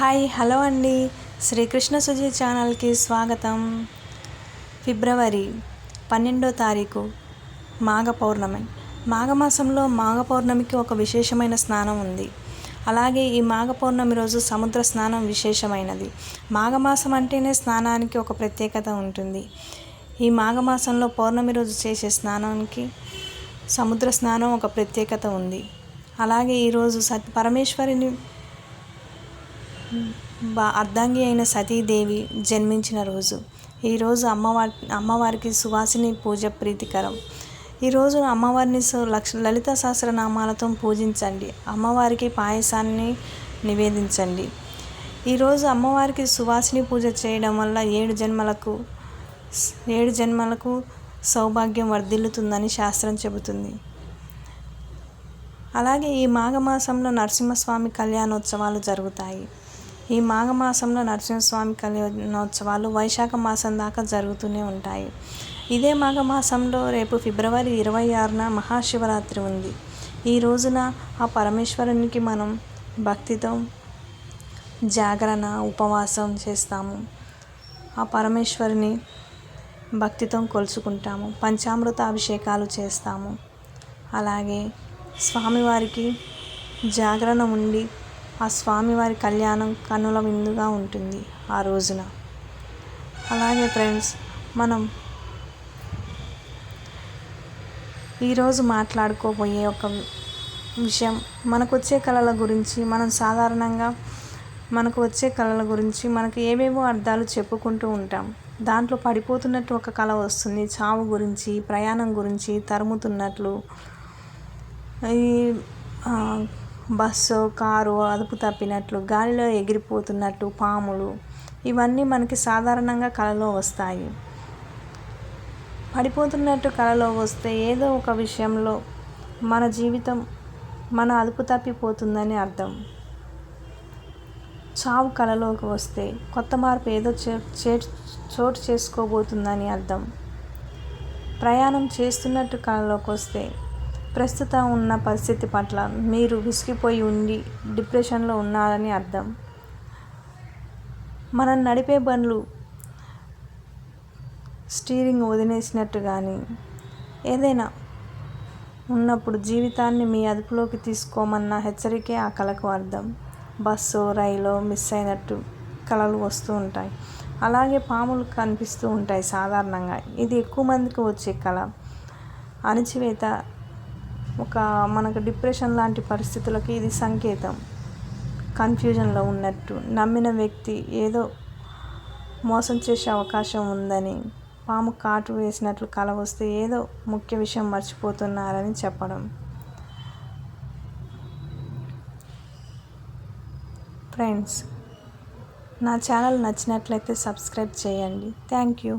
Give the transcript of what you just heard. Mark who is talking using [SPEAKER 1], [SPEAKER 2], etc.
[SPEAKER 1] Hello అండి. శ్రీకృష్ణ సుజీ ఛానల్కి స్వాగతం. ఫిబ్రవరి 12వ తారీఖు మాఘ పౌర్ణమి. మాఘమాసంలో మాఘ పౌర్ణమికి ఒక విశేషమైన స్నానం ఉంది. అలాగే ఈ మాఘ పౌర్ణమి రోజు సముద్ర స్నానం విశేషమైనది. మాఘమాసం అంటేనే స్నానానికి ఒక ప్రత్యేకత ఉంటుంది. ఈ మాఘమాసంలో పౌర్ణమి రోజు చేసే స్నానానికి సముద్ర స్నానం ఒక ప్రత్యేకత ఉంది. అలాగే ఈరోజు పరమేశ్వరిని అర్ధాంగి అయిన సతీదేవి జన్మించిన రోజు. ఈరోజు అమ్మవారికి సువాసిని పూజ ప్రీతికరం. ఈరోజు అమ్మవారిని లలిత సహస్రనామాలతో పూజించండి. అమ్మవారికి పాయసాన్ని నివేదించండి. ఈరోజు అమ్మవారికి సువాసిని పూజ చేయడం వల్ల 7 జన్మలకు సౌభాగ్యం వర్ధిల్లుతుందని శాస్త్రం చెబుతుంది. అలాగే ఈ మాఘమాసంలో నరసింహస్వామి కళ్యాణోత్సవాలు జరుగుతాయి. ఈ మాఘమాసంలో నరసింహస్వామి కళ్యాణోత్సవాలు వైశాఖ మాసం దాకా జరుగుతూనే ఉంటాయి. ఇదే మాఘమాసంలో రేపు ఫిబ్రవరి 26న మహాశివరాత్రి ఉంది. ఈ రోజున ఆ పరమేశ్వరునికి మనం భక్తితో జాగరణ ఉపవాసం చేస్తాము. ఆ పరమేశ్వరుని భక్తితో కొలుచుకుంటాము. పంచామృత అభిషేకాలు చేస్తాము. అలాగే స్వామివారికి జాగరణ ఉండి ఆ స్వామివారి కళ్యాణం కన్నుల విందుగా ఉంటుంది ఆ రోజున. అలాగే ఫ్రెండ్స్, మనం ఈరోజు మాట్లాడుకోబోయే ఒక విషయం మనకు వచ్చే కళల గురించి. మనకు వచ్చే కళల గురించి మనకు ఏవేవో అర్థాలు చెప్పుకుంటూ ఉంటాం. దాంట్లో పడిపోతున్నట్టు ఒక కళ వస్తుంది. చావు గురించి, ప్రయాణం గురించి, తరుముతున్నట్లు, ఈ బస్సు కారు అదుపు తప్పినట్లు, గాలిలో ఎగిరిపోతున్నట్టు, పాములు, ఇవన్నీ మనకి సాధారణంగా కళలో వస్తాయి. పడిపోతున్నట్టు కళలో వస్తే ఏదో ఒక విషయంలో మన జీవితం అదుపు తప్పిపోతుందని అర్థం. చావు కళలోకి వస్తే కొత్త మార్పు ఏదో చోటు చేసుకోబోతుందని అర్థం. ప్రయాణం చేస్తున్నట్టు కళలోకి వస్తే ప్రస్తుతం ఉన్న పరిస్థితి పట్ల మీరు విసిగిపోయి ఉండి డిప్రెషన్లో ఉన్నారని అర్థం. మనం నడిపే బండ్లు స్టీరింగ్ వదిలేసినట్టు కానీ ఏదైనా ఉన్నప్పుడు జీవితాన్ని మీ అదుపులోకి తీసుకోమన్న హెచ్చరికే ఆ కళకు అర్థం. బస్సు రైలు మిస్ అయినట్టు కళలు వస్తూ ఉంటాయి. అలాగే పాములు కనిపిస్తూ ఉంటాయి సాధారణంగా. ఇది ఎక్కువ మందికి వచ్చే కళ. అణచివేత, మనకు డిప్రెషన్ లాంటి పరిస్థితులకి ఇది సంకేతం. కన్ఫ్యూజన్లో ఉన్నట్టు, నమ్మిన వ్యక్తి ఏదో మోసం చేసే అవకాశం ఉందని, పాము కాటు వేసినట్లు కల వస్తే ఏదో ముఖ్య విషయం మర్చిపోతున్నారని చెప్పడం. ఫ్రెండ్స్, నా ఛానల్ నచ్చినట్లయితే సబ్స్క్రైబ్ చేయండి. Thank you.